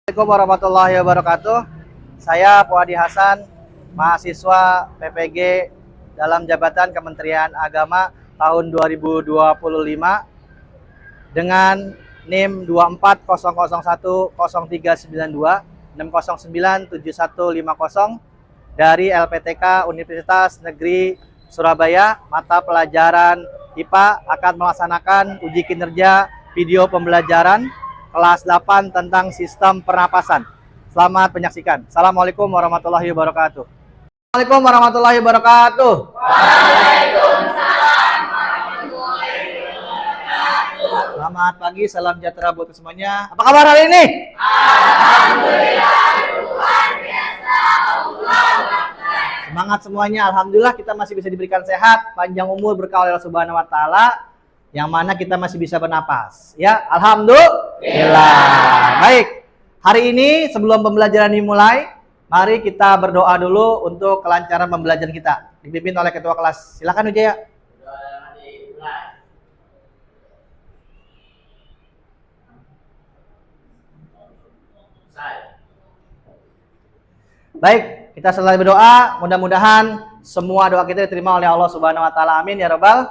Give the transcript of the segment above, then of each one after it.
Assalamualaikum warahmatullahi wabarakatuh. Saya Puadi Hasan, mahasiswa PPG dalam jabatan Kementerian Agama tahun 2025 dengan NIM 240010392609750 dari LPTK Universitas Negeri Surabaya. Mata pelajaran IPA akan melaksanakan uji kinerja video pembelajaran kelas 8 tentang sistem pernapasan. Selamat menyaksikan. Assalamualaikum warahmatullahi wabarakatuh. Assalamualaikum warahmatullahi wabarakatuh. Waalaikumsalam warahmatullahi wabarakatuh. Selamat pagi, salam sejahtera buat semuanya. Apa kabar hari ini? Alhamdulillah, luar biasa. Semangat semuanya. Alhamdulillah kita masih bisa diberikan sehat, panjang umur, berkah oleh Allah Subhanahu wa taala, yang mana kita masih bisa bernapas. Ya, alhamdulillah. Baik. Hari ini sebelum pembelajaran dimulai, mari kita berdoa dulu untuk kelancaran pembelajaran kita. Dipimpin oleh ketua kelas. Silakan Ujaya. Baik, kita selesai berdoa. Mudah-mudahan semua doa kita diterima oleh Allah Subhanahu wa taala. Amin ya rabbal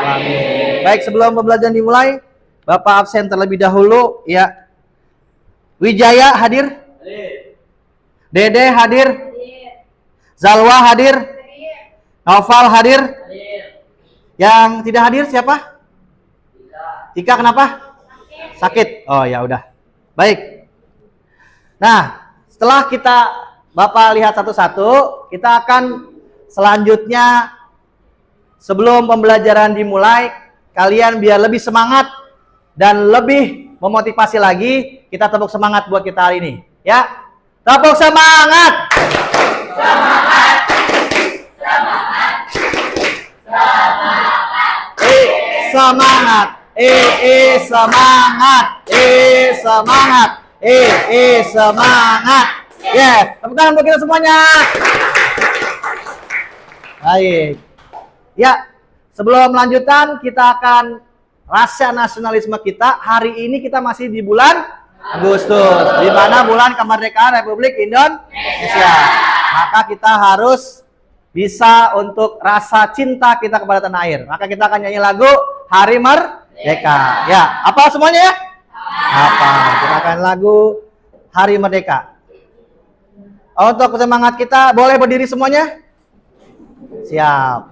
alamin. Baik, sebelum pembelajaran dimulai, Bapak absen terlebih dahulu ya. Wijaya hadir? Dede hadir? Zalwa hadir? Naufal hadir? Yang tidak hadir siapa? Tika, kenapa? Sakit. Oh ya udah. Baik. Nah, setelah kita Bapak lihat satu-satu, kita akan selanjutnya sebelum pembelajaran dimulai, kalian biar lebih semangat dan lebih memotivasi lagi, kita tepuk semangat buat kita hari ini, ya. Tepuk semangat. Semangat. Semangat. Semangat. Semangat. Semangat. Semangat. Ya, tepuk tangan buat kita semuanya. Baik. Ya, sebelum melanjutkan kita akan rasa nasionalisme kita. Hari ini kita masih di bulan Agustus, di mana bulan kemerdekaan Republik Indonesia. Maka kita harus bisa untuk rasa cinta kita kepada tanah air. Maka kita akan nyanyi lagu Hari Merdeka. Ya, apa semuanya ya? Apa? Kita akan lagu Hari Merdeka. Untuk semangat kita, boleh berdiri semuanya? Siap.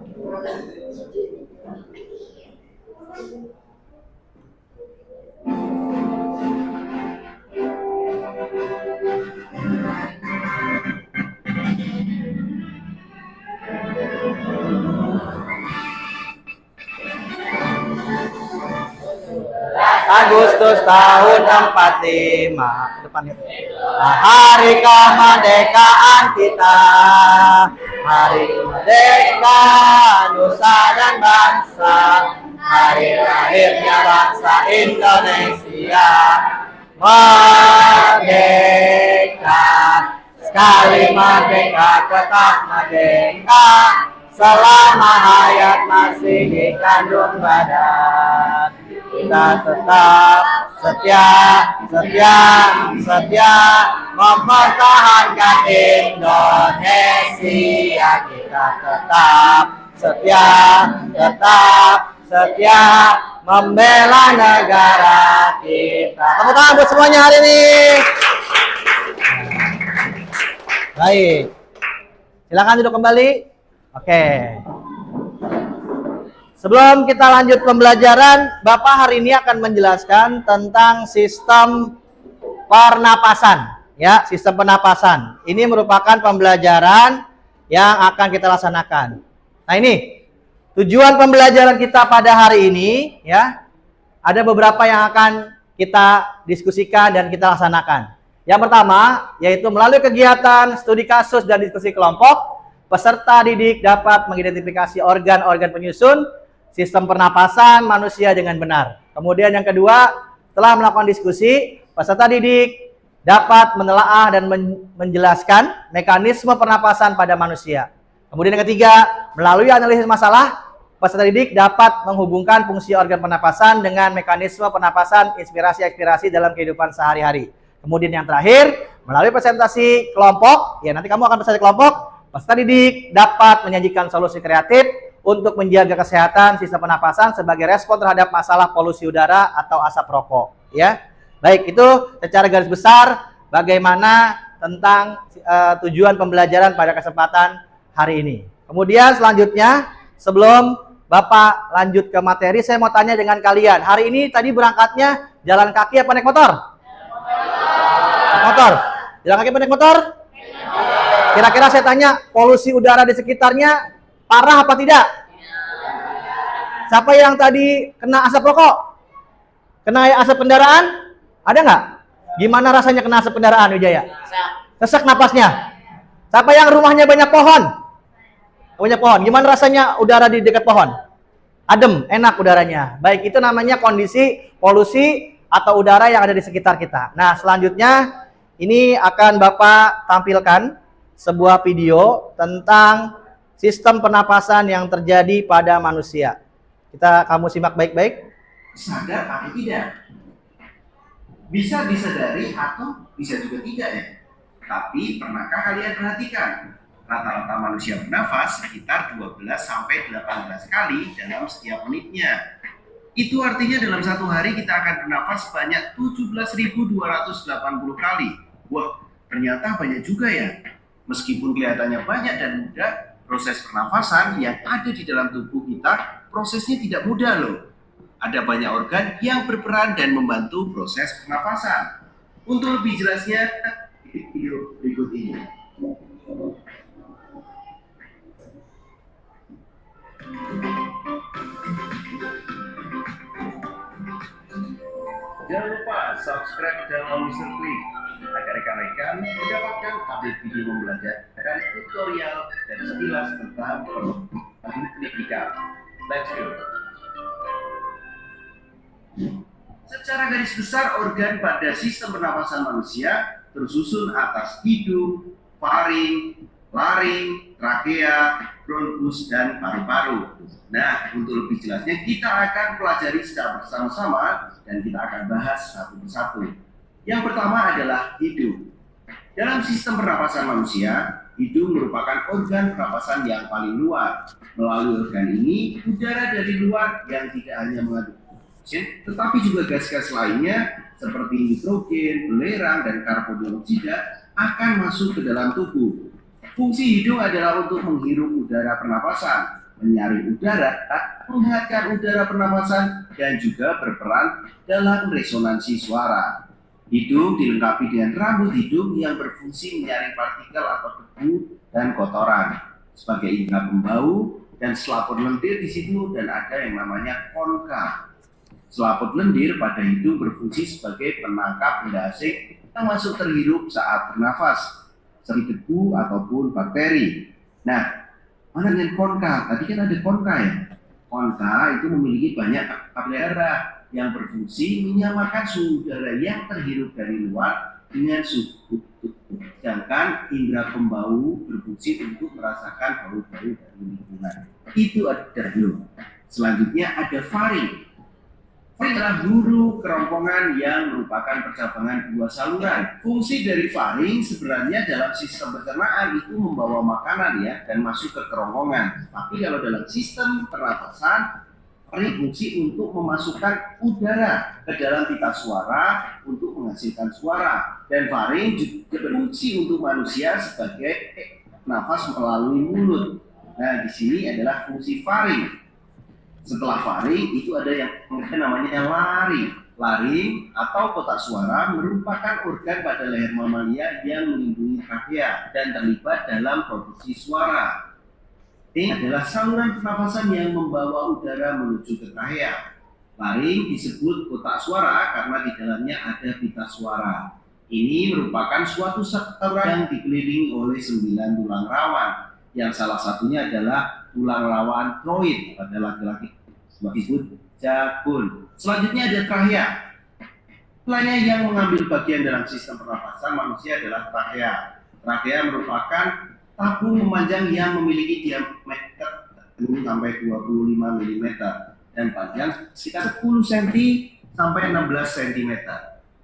Agustus tahun 45 depan itu. Hari kemerdekaan kita, hari merdeka nusa dan bangsa, hari lahirnya bangsa Indonesia. Merdeka, sekali merdeka tetap merdeka, selama hayat masih dikandung badan. Kita tetap setia mempertahankan Indonesia. Kita tetap setia membela negara kita. Tepuk tangan buat semuanya hari ini. Baik, silakan duduk kembali. Oke. Sebelum kita lanjut pembelajaran, Bapak hari ini akan menjelaskan tentang sistem pernapasan. Ya, sistem pernapasan. Ini merupakan pembelajaran yang akan kita laksanakan. Nah ini, tujuan pembelajaran kita pada hari ini, ya, ada beberapa yang akan kita diskusikan dan kita laksanakan. Yang pertama, yaitu melalui kegiatan studi kasus dan diskusi kelompok, peserta didik dapat mengidentifikasi organ-organ penyusun sistem pernapasan manusia dengan benar. Kemudian yang kedua, setelah melakukan diskusi, peserta didik dapat menelaah dan menjelaskan mekanisme pernapasan pada manusia. Kemudian yang ketiga, melalui analisis masalah, peserta didik dapat menghubungkan fungsi organ pernapasan dengan mekanisme pernapasan inspirasi-ekspirasi dalam kehidupan sehari-hari. Kemudian yang terakhir, melalui presentasi kelompok, ya nanti kamu akan presentasi kelompok, peserta didik dapat menyajikan solusi kreatif untuk menjaga kesehatan sistem pernapasan sebagai respon terhadap masalah polusi udara atau asap rokok. Ya, baik, itu secara garis besar bagaimana tentang tujuan pembelajaran pada kesempatan hari ini. Kemudian selanjutnya, sebelum Bapak lanjut ke materi, saya mau tanya dengan kalian. Hari ini tadi berangkatnya jalan kaki apa naik motor? Motor. Jalan kaki apa naik motor? Kira-kira saya tanya, polusi udara di sekitarnya parah apa tidak? Siapa yang tadi kena asap rokok? Kena asap kendaraan? Ada nggak? Gimana rasanya kena asap kendaraan, Wijaya? Sesak napasnya. Siapa yang rumahnya banyak pohon? Banyak pohon. Gimana rasanya udara di dekat pohon? Adem, enak udaranya. Baik, itu namanya kondisi polusi atau udara yang ada di sekitar kita. Nah, selanjutnya ini akan Bapak tampilkan sebuah video tentang sistem pernapasan yang terjadi pada manusia. Kamu simak baik-baik. Sadar atau tidak? Bisa disadari atau bisa juga tidak ya. Tapi pernahkah kalian perhatikan? Rata-rata manusia bernafas sekitar 12 sampai 18 kali dalam setiap menitnya. Itu artinya dalam satu hari kita akan bernafas sebanyak 17.280 kali. Wah, ternyata banyak juga ya. Meskipun kelihatannya banyak dan mudah, proses pernafasan yang ada di dalam tubuh kita, prosesnya tidak mudah loh. Ada banyak organ yang berperan dan membantu proses pernafasan. Untuk lebih jelasnya, video berikut ini. Jangan lupa subscribe channel Mr. Klik agar rekan-rekan mendapatkan update video pembelajaran tutorial dan sekilas tentang pendidikan. Let's go. Secara garis besar, organ pada sistem pernapasan manusia tersusun atas hidung, faring, laring, trakea, bronkus, dan paru-paru. Nah, untuk lebih jelasnya kita akan pelajari secara bersama-sama dan kita akan bahas satu persatu. Yang pertama adalah hidung. Dalam sistem pernapasan manusia, hidung merupakan organ pernapasan yang paling luar. Melalui organ ini, udara dari luar yang tidak hanya mengandung oksigen, tetapi juga gas-gas lainnya seperti nitrogen, belerang, dan karbon dioksida akan masuk ke dalam tubuh. Fungsi hidung adalah untuk menghirup udara pernapasan, menyaring udara, menghangatkan udara pernapasan, dan juga berperan dalam resonansi suara. Hidung dilengkapi dengan rambut hidung yang berfungsi menyaring partikel atau debu dan kotoran sebagai indera pembau, dan selaput lendir di situ, dan ada yang namanya konka. Selaput lendir pada hidung berfungsi sebagai penangkap benda asing yang masuk terhirup saat bernafas, seperti debu ataupun bakteri. Nah, mana dengan konka? Tadi kan ada konka ya. Konka itu memiliki banyak kapilari darah yang berfungsi menyamakan suhu udara yang terhirup dari luar dengan suhu tubuh. Sedangkan indera pembau berfungsi untuk merasakan bau-bau dari lingkungan. Itu ada hidung. Selanjutnya ada faring. Faring adalah huru kerongkongan yang merupakan percabangan dua saluran. Fungsi dari faring sebenarnya dalam sistem pencernaan itu membawa makanan ya dan masuk ke kerongkongan. Tapi kalau dalam sistem pernapasan, faring fungsi untuk memasukkan udara ke dalam pita suara untuk menghasilkan suara. Dan faring juga berfungsi untuk manusia sebagai nafas melalui mulut. Nah, di sini adalah fungsi faring. Setelah faring itu ada yang namanya laring. Laring atau kotak suara merupakan organ pada leher mamalia yang melindungi trakea dan terlibat dalam produksi suara. Ini adalah saluran pernafasan yang membawa udara menuju ke trakea. Laring disebut kotak suara karena di dalamnya ada pita suara. Ini merupakan suatu saluran yang dikelilingi oleh 9 tulang rawan, yang salah satunya adalah tulang rawan kroid pada laki-laki disebut jabun. Selanjutnya ada trakea. Trakea yang mengambil bagian dalam sistem pernapasan manusia adalah trakea. Trakea merupakan tabung memanjang yang memiliki diameter sampai 25 mm dan panjang sekitar 10 cm sampai 16 cm.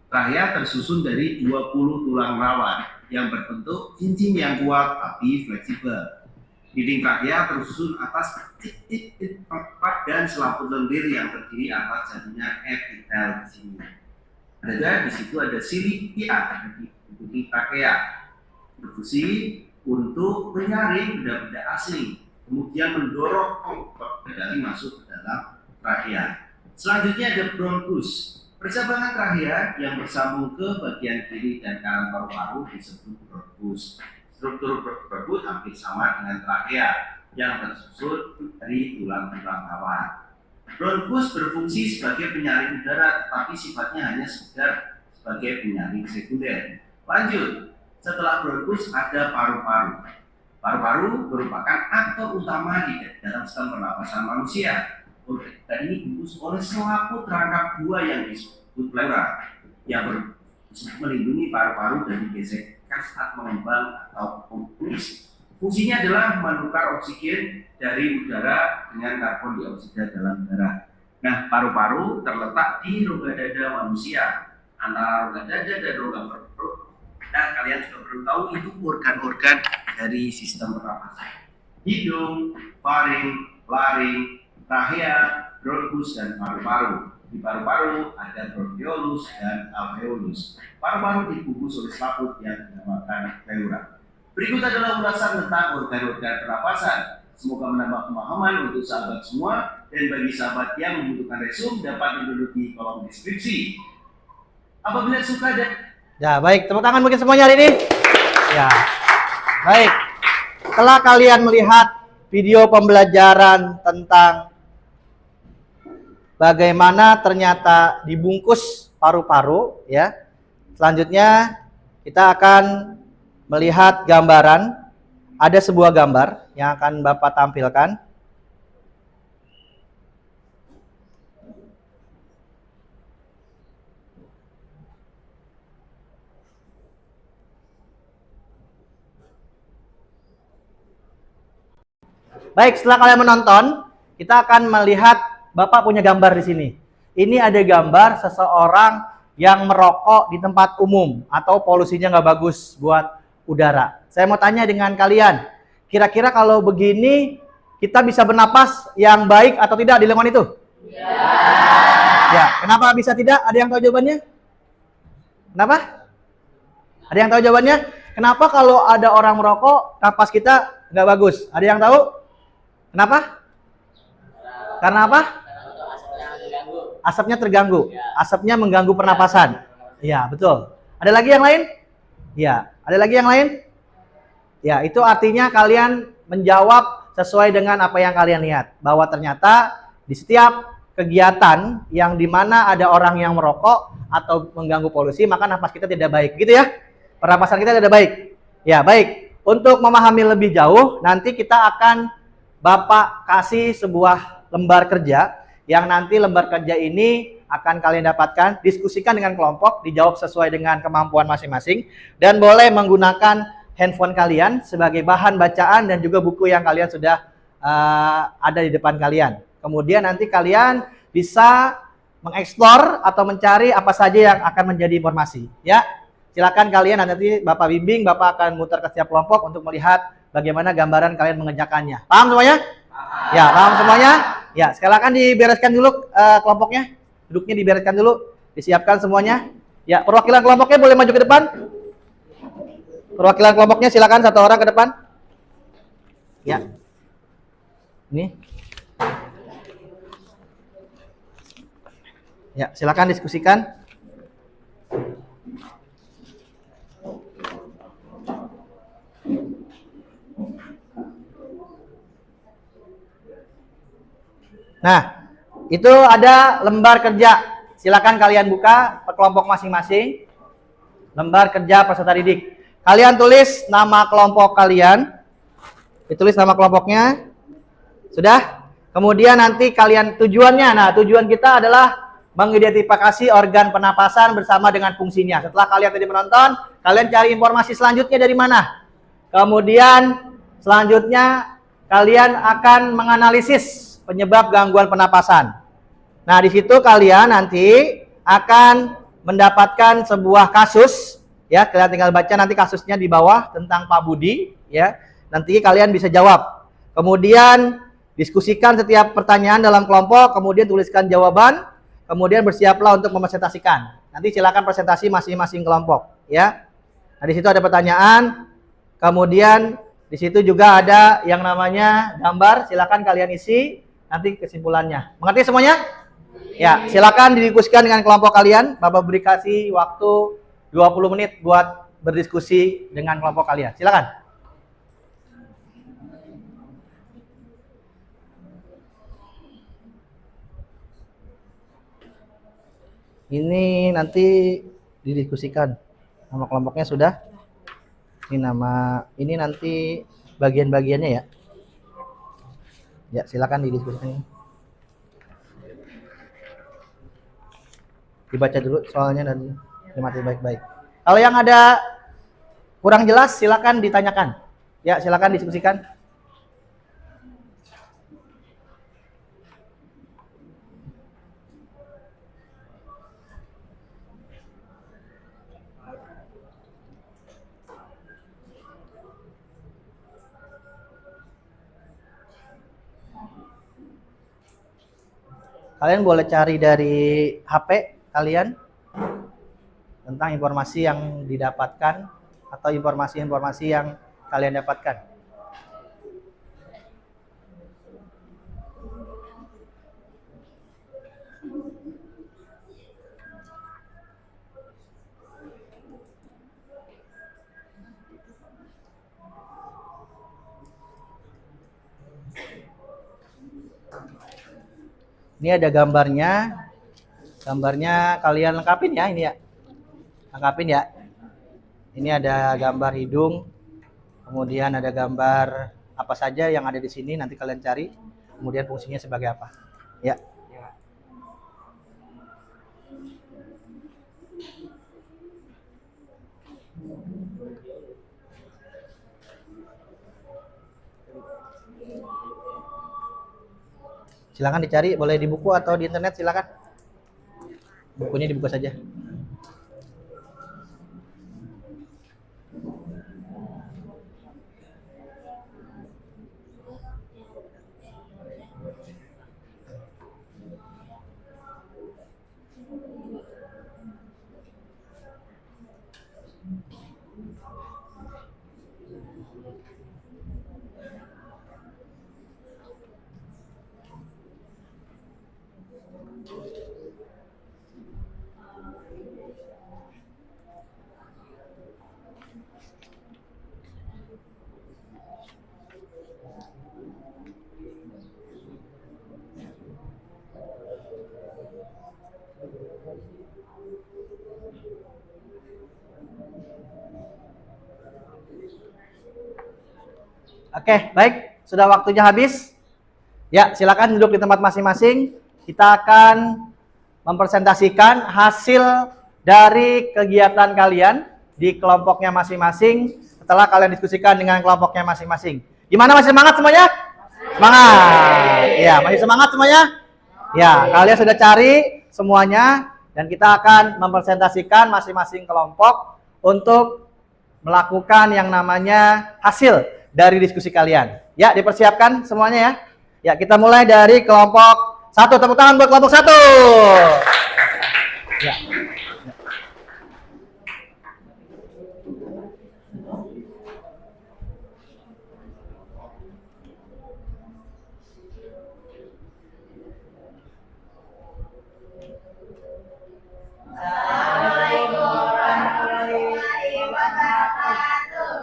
Trachea tersusun dari 20 tulang rawan yang berbentuk cincin yang kuat tapi fleksibel. Dinding trachea tersusun atas titik empat dan selaput lendir yang terdiri atas jadinya epitel di sini. Ada di situ ada silitia di trachea berfungsi untuk menyaring benda-benda asing, kemudian mendorong medali masuk ke dalam trachea. Selanjutnya ada bronkus. Percabangan trachea yang bersambung ke bagian kiri dan kanan paru-paru disebut bronkus. Struktur bronkus hampir sama dengan trachea yang tersusun dari tulang-tulang rawan. Bronkus berfungsi sebagai penyaring udara, tetapi sifatnya hanya sekedar sebagai penyaring sekunder. Lanjut, setelah bronkus ada paru-paru. Paru-paru merupakan aktor utama di dalam sistem pernapasan manusia. Organ ini dibungkus oleh selaput rangkap buah yang disebut pleura, yang melindungi paru-paru dari gesekan saat mengembang atau mempunyai. Fungsinya adalah menukar oksigen dari udara dengan karbon dioksida dalam darah. Nah, paru-paru terletak di rongga dada manusia, antara rongga dada dan rongga perut. Nah, kalian juga perlu tahu itu organ-organ dari sistem pernapasan: hidung, faring, laring, trachea, bronkus, dan paru-paru. Di paru-paru ada bronchiolus dan alveolus. Paru-paru dibungkus oleh selaput yang dinamakan pleura. Berikut adalah ulasan tentang organ-organ pernapasan. Semoga menambah pemahaman untuk sahabat semua, dan bagi sahabat yang membutuhkan resum dapat menduduki kolom deskripsi. Apabila suka dan Ya, baik. Tepuk tangan mungkin semuanya hari ini. Ya. Baik. Setelah kalian melihat video pembelajaran tentang bagaimana ternyata dibungkus paru-paru, ya. Selanjutnya kita akan melihat gambaran. Ada sebuah gambar yang akan Bapak tampilkan. Baik, setelah kalian menonton, kita akan melihat Bapak punya gambar di sini. Ini ada gambar seseorang yang merokok di tempat umum atau polusinya nggak bagus buat udara. Saya mau tanya dengan kalian, kira-kira kalau begini kita bisa bernapas yang baik atau tidak di lingkungan itu? Ya, kenapa bisa tidak? Ada yang tahu jawabannya? Kenapa? Ada yang tahu jawabannya? Kenapa kalau ada orang merokok, napas kita nggak bagus? Ada yang tahu? Kenapa? Karena apa? Asapnya terganggu. Asapnya mengganggu pernapasan. Ya, betul. Ada lagi yang lain? Ya, ada lagi yang lain? Ya, itu artinya kalian menjawab sesuai dengan apa yang kalian lihat. Bahwa ternyata di setiap kegiatan yang dimana ada orang yang merokok atau mengganggu polusi, maka napas kita tidak baik. Gitu ya? Pernapasan kita tidak baik. Ya, baik. Untuk memahami lebih jauh, nanti kita akan Bapak kasih sebuah lembar kerja, yang nanti lembar kerja ini akan kalian dapatkan, diskusikan dengan kelompok, dijawab sesuai dengan kemampuan masing-masing, dan boleh menggunakan handphone kalian sebagai bahan bacaan dan juga buku yang kalian sudah ada di depan kalian. Kemudian nanti kalian bisa mengeksplor atau mencari apa saja yang akan menjadi informasi. Ya, silakan kalian, nanti Bapak bimbing, Bapak akan muter ke setiap kelompok untuk melihat bagaimana gambaran kalian mengerjakannya. Paham semuanya? Ya, paham semuanya? Ya, silakan dibereskan dulu kelompoknya. Duduknya dibereskan dulu, disiapkan semuanya. Ya, perwakilan kelompoknya boleh maju ke depan. Perwakilan kelompoknya silakan satu orang ke depan. Ya. Ini. Ya, silakan diskusikan. Nah, itu ada lembar kerja. Silakan kalian buka per kelompok masing-masing. Lembar kerja peserta didik. Kalian tulis nama kelompok kalian. Ditulis nama kelompoknya. Sudah? Kemudian nanti kalian tujuannya. Nah, tujuan kita adalah mengidentifikasi organ pernapasan bersama dengan fungsinya. Setelah kalian tadi menonton, kalian cari informasi selanjutnya dari mana. Kemudian selanjutnya kalian akan menganalisis penyebab gangguan pernapasan. Nah, di situ kalian nanti akan mendapatkan sebuah kasus, ya kalian tinggal baca nanti kasusnya di bawah tentang Pak Budi, ya nanti kalian bisa jawab. Kemudian diskusikan setiap pertanyaan dalam kelompok, kemudian tuliskan jawaban, kemudian bersiaplah untuk mempresentasikan. Nanti silakan presentasi masing-masing kelompok, ya. Nah di situ ada pertanyaan, kemudian di situ juga ada yang namanya gambar, silakan kalian isi nanti kesimpulannya. Mengerti semuanya? Ya, silakan didiskusikan dengan kelompok kalian. Bapak beri kasih waktu 20 menit buat berdiskusi dengan kelompok kalian. Silakan. Ini nanti didiskusikan nama kelompoknya sudah. Ini nanti bagian-bagiannya ya. Ya, silakan didiskusikan. Dibaca dulu soalnya dan dimati baik-baik. Kalau yang ada kurang jelas silakan ditanyakan. Ya, silakan diskusikan. Kalian boleh cari dari HP kalian tentang informasi yang didapatkan atau informasi-informasi yang kalian dapatkan. Ini ada gambarnya. Gambarnya kalian lengkapin ya ini ya. Lengkapin ya. Ini ada gambar hidung. Kemudian ada gambar apa saja yang ada di sini nanti kalian cari. Kemudian fungsinya sebagai apa. Ya. Silakan dicari, boleh di buku atau di internet silakan. Bukunya dibuka saja. Oke, baik. Sudah waktunya habis. Ya, silakan duduk di tempat masing-masing. Kita akan mempresentasikan hasil dari kegiatan kalian di kelompoknya masing-masing setelah kalian diskusikan dengan kelompoknya masing-masing. Gimana, masih semangat semuanya? Semangat. Ya, masih semangat semuanya? Ya, kalian sudah cari semuanya dan kita akan mempresentasikan masing-masing kelompok untuk melakukan yang namanya hasil dari diskusi kalian. Ya, dipersiapkan semuanya ya. Ya, kita mulai dari kelompok 1. Tepuk tangan buat kelompok 1. Ya.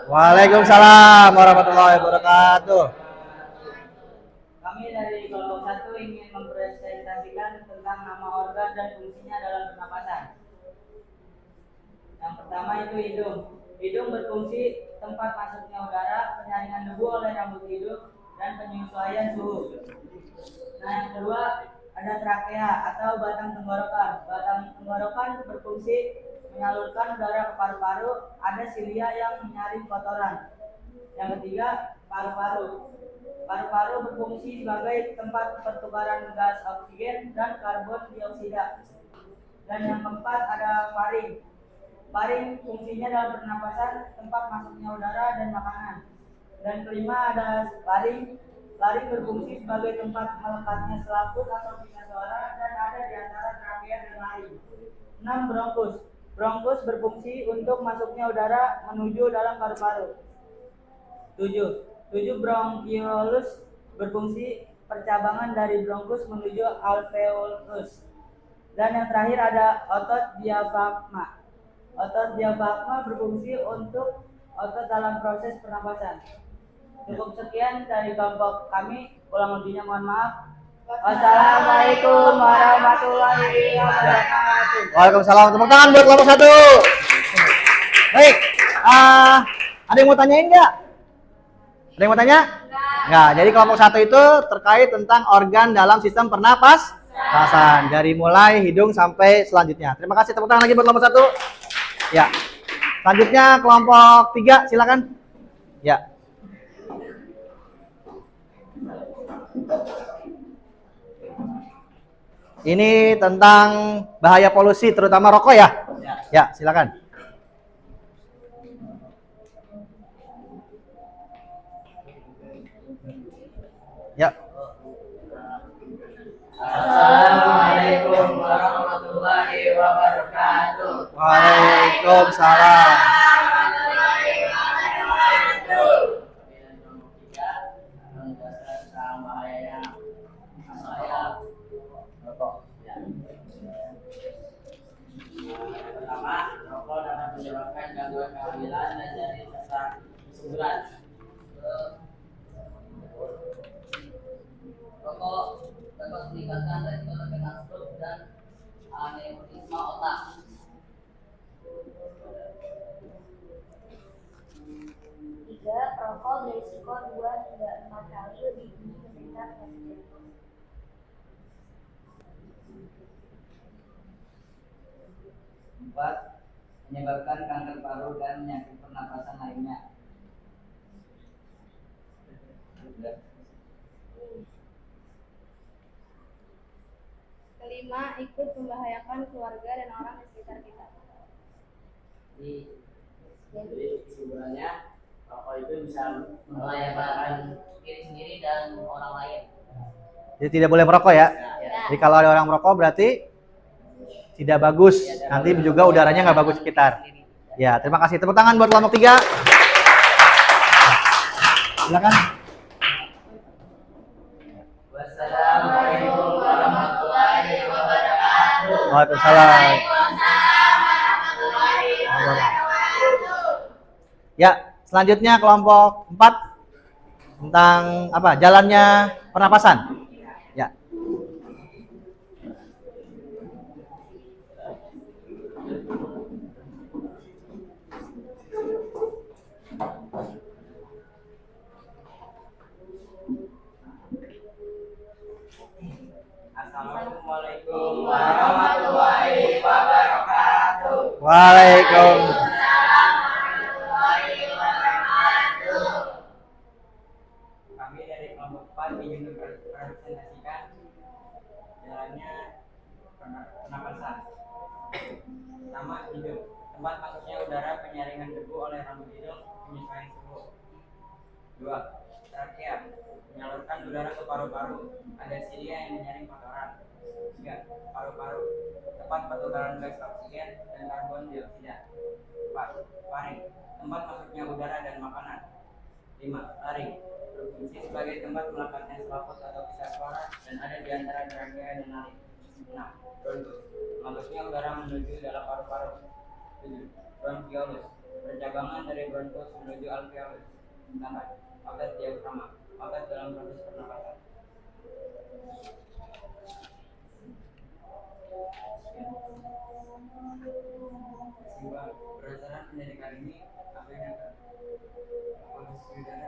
Waalaikumsalam warahmatullahi wabarakatuh. Kami dari kelompok 1 ingin mempresentasikan tentang nama organ dan fungsinya dalam pernapasan. Yang pertama itu hidung. Hidung berfungsi tempat masuknya udara, penyaringan debu oleh rambut hidung, dan penyesuaian suhu. Nah, yang kedua ada trakea atau batang tenggorokan. Batang tenggorokan berfungsi menyalurkan udara ke paru-paru, ada silia yang menyaring kotoran. Yang ketiga, paru-paru. Paru-paru berfungsi sebagai tempat pertukaran gas oksigen dan karbon dioksida. Dan yang keempat ada faring. Faring fungsinya dalam pernapasan, tempat masuknya udara dan makanan. Dan kelima ada laring. Laring berfungsi sebagai tempat melekatnya selaput atau pita suara dan ada di antara trakea dan laring. 6. Bronkus. Bronkus berfungsi untuk masuknya udara menuju dalam paru-paru. 7. Bronkiolus berfungsi percabangan dari bronkus menuju alveolus. Dan yang terakhir ada otot diafragma. Otot diafragma berfungsi untuk otot dalam proses pernapasan. Cukup sekian dari kelompok kami. Kurang lebihnya mohon maaf. Wassalamualaikum warahmatullahi wabarakatuh. Waalaikumsalam. Tepuk tangan buat kelompok 1. Baik. Ada yang mau tanyain nggak? Ada yang mau tanya? Nggak. Jadi kelompok 1 itu terkait tentang organ dalam sistem pernapasan. Dari mulai hidung sampai selanjutnya. Terima kasih. Tepuk tangan lagi buat kelompok 1. Ya. Selanjutnya kelompok 3, silakan. Ya. Ini tentang bahaya polusi, terutama rokok ya? Ya, silakan. Ya. Assalamualaikum warahmatullahi wabarakatuh. Waalaikumsalam. Pertama, rokok dapat menyebabkan gangguan kehamilan dan janin serta kesuburan. Rokok dapat meningkatkan resiko terkena stroke dan aneurisma otak. Tiga, perokok berisiko 2 hingga 4 kali lebih tinggi menderita penyakit jantung. 4. Menyebabkan kanker paru dan penyakit pernapasan lainnya. 5, ikut membahayakan keluarga dan orang di sekitar kita. Jadi kesimpulannya, rokok itu bisa membahayakan diri sendiri dan orang lain. Jadi tidak boleh merokok ya? Jadi kalau ada orang merokok berarti tidak bagus. Nanti juga udaranya nggak bagus sekitar. Ya, terima kasih. Tepuk tangan buat kelompok 3. Silakan. Wassalamualaikum warahmatullahi wabarakatuh. Waalaikumsalam. Ya, selanjutnya kelompok 4 tentang apa? Jalannya pernapasan. Ya. Assalamualaikum warahmatullahi wabarakatuh. Waalaikumsalam. Kami dari kelompok 4 ingin mempresentasikan jalannya pernapasan. Pertama, hidung. Tempat masuknya udara penyaringan debu oleh rambut hidung, penyesuaian suhu. 2. Trakea. Menyalurkan udara ke paru-paru. Ada silia yang menyaring kotoran. 3. Paru-paru. Tempat pertukaran gas oksigen dan karbon dioksida. 4. Faring. Tempat masuknya udara dan makanan. 5. Laring. Berfungsi sebagai tempat melekatnya selaput atau pita suara dan ada di antara trakea dan laring. 6. Bronkus. Masuknya udara menuju dalam paru-paru. 7. Bronkiolus. Percabangan dari bronkus menuju alveolus. 8. Otot diafragma. Otot dalam proses pernapasan. Kesimpulan, berdasarkan pendidikan ini, apa yang akan polusi udara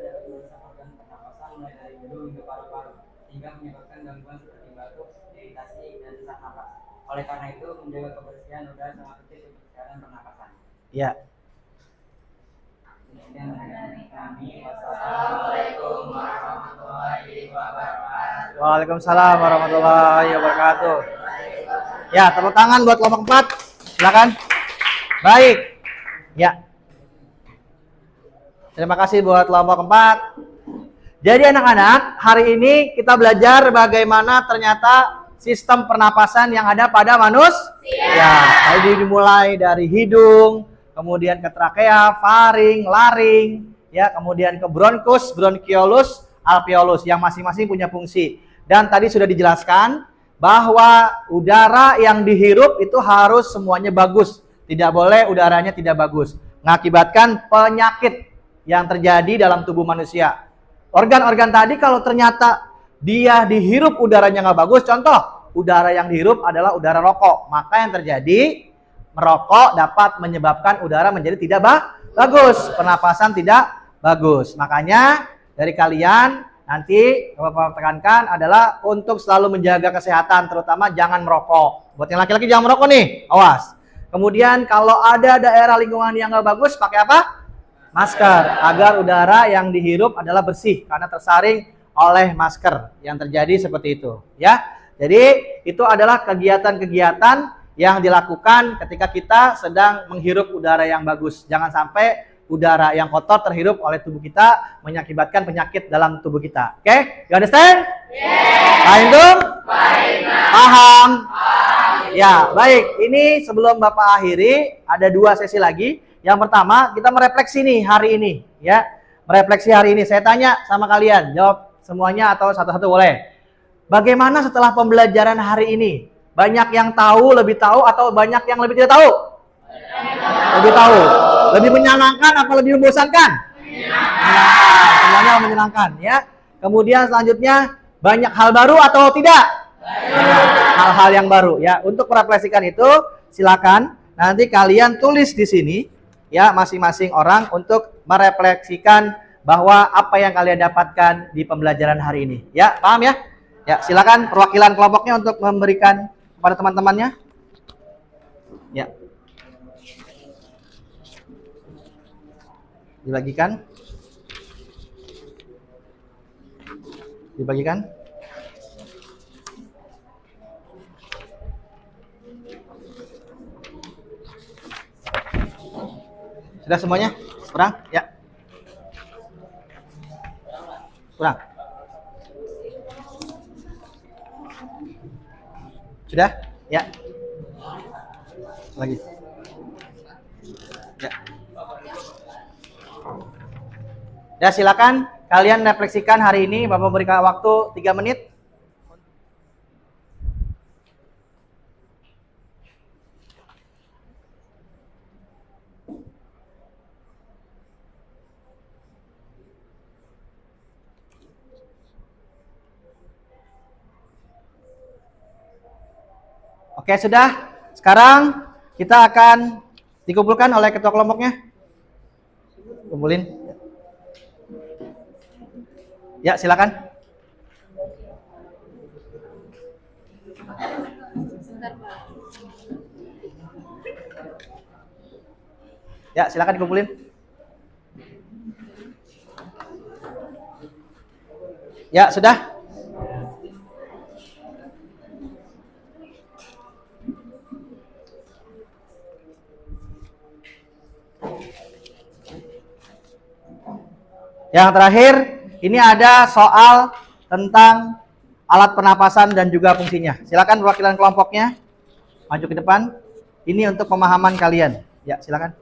dapat merusak organ pernapasan mulai dari hidung hingga paru-paru, sehingga menyebabkan gangguan seperti batuk, iritasi, dan sesak napas. Oleh karena itu, menjaga kebersihan udara sangat penting untuk kesehatan pernapasan. Ya. Sekian dari kami. Wassalamualaikum warahmatullahi wabarakatuh. Waalaikumsalam warahmatullahi wabarakatuh. Ya, tepuk tangan buat kelompok 4. Silakan. Baik. Ya. Terima kasih buat kelompok 4. Jadi anak-anak, hari ini kita belajar bagaimana ternyata sistem pernapasan yang ada pada manusia. Ya, jadi dimulai dari hidung, kemudian ke trakea, faring, laring, ya, kemudian ke bronkus, bronkiolus, alveolus yang masing-masing punya fungsi. Dan tadi sudah dijelaskan bahwa udara yang dihirup itu harus semuanya bagus. Tidak boleh udaranya tidak bagus. Mengakibatkan penyakit yang terjadi dalam tubuh manusia. Organ-organ tadi kalau ternyata dia dihirup udaranya nggak bagus, contoh udara yang dihirup adalah udara rokok, maka yang terjadi merokok dapat menyebabkan udara menjadi tidak bagus, pernapasan tidak bagus. Makanya dari kalian nanti Bapak tekankan adalah untuk selalu menjaga kesehatan, terutama jangan merokok. Buat yang laki-laki jangan merokok nih, awas. Kemudian kalau ada daerah lingkungan yang nggak bagus, pakai apa? Masker, agar udara yang dihirup adalah bersih karena tersaring oleh masker. Yang terjadi seperti itu, ya. Jadi itu adalah kegiatan-kegiatan yang dilakukan ketika kita sedang menghirup udara yang bagus. Jangan sampai udara yang kotor terhirup oleh tubuh kita mengakibatkan penyakit dalam tubuh kita. Oke? You understand? Paham? Paham? Ya, baik. Ini sebelum Bapak akhiri ada 2 sesi lagi. Yang pertama, kita merefleksi nih hari ini, ya. Merefleksi hari ini. Saya tanya sama kalian, jawab semuanya atau satu-satu boleh. Bagaimana setelah pembelajaran hari ini? Banyak yang tahu, lebih tahu, atau banyak yang lebih tidak tahu? Lebih tahu. Lebih menyenangkan apa lebih membosankan? Menyenangkan. Semuanya menyenangkan, ya. Kemudian selanjutnya, banyak hal baru atau tidak? Hal-hal yang baru, ya. Untuk merefleksikan itu, silakan nanti kalian tulis di sini. Ya, masing-masing orang untuk merefleksikan bahwa apa yang kalian dapatkan di pembelajaran hari ini. Ya, paham ya? Ya, silakan perwakilan kelompoknya untuk memberikan kepada teman-temannya. Ya. Dibagikan. Dibagikan. Sudah semuanya? Kurang? Ya. Kurang? Sudah? Ya. Lagi. Ya. Ya, silakan kalian refleksikan hari ini. Bapak berikan waktu 3 menit. Oke, sudah. Sekarang kita akan dikumpulkan oleh ketua kelompoknya. Kumpulin. Ya, silakan. Ya, silakan dikumpulin. Ya, sudah. Yang terakhir, ini ada soal tentang alat pernapasan dan juga fungsinya. Silakan perwakilan kelompoknya maju ke depan. Ini untuk pemahaman kalian. Ya, silakan.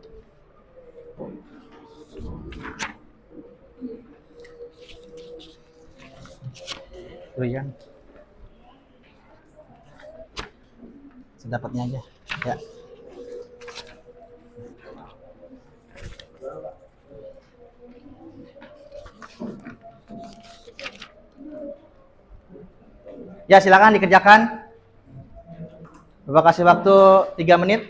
Berikan. Sedapatnya aja. Ya. Ya, silakan dikerjakan. Bapak kasih waktu 3 menit.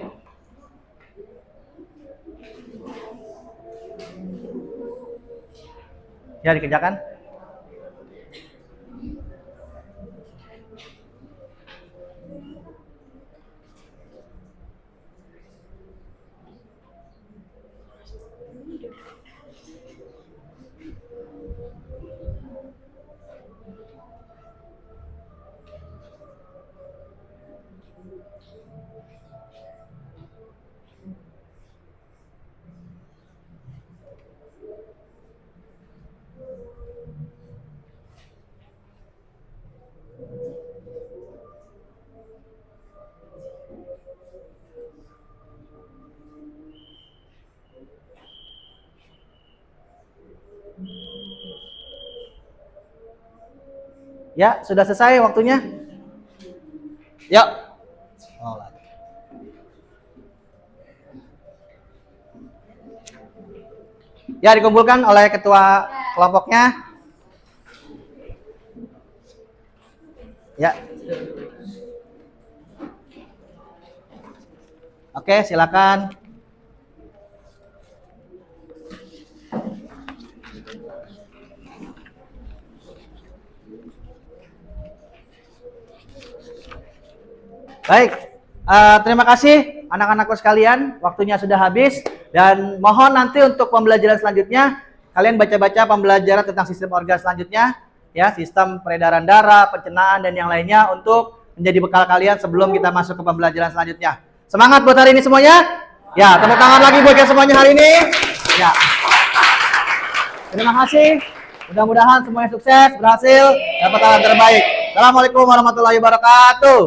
Ya, dikerjakan. Ya, sudah selesai waktunya. Yuk. Ya, dikumpulkan oleh ketua kelompoknya. Ya. Oke, silakan. Baik, terima kasih anak-anakku sekalian, waktunya sudah habis dan mohon nanti untuk pembelajaran selanjutnya kalian baca-baca pembelajaran tentang sistem organ selanjutnya, ya, sistem peredaran darah, pencernaan dan yang lainnya untuk menjadi bekal kalian sebelum kita masuk ke pembelajaran selanjutnya. Semangat buat hari ini semuanya. Ya, tepuk tangan lagi buat semuanya hari ini. Ya. Terima kasih. Mudah-mudahan semuanya sukses, berhasil, dapat hal terbaik. Assalamualaikum warahmatullahi wabarakatuh.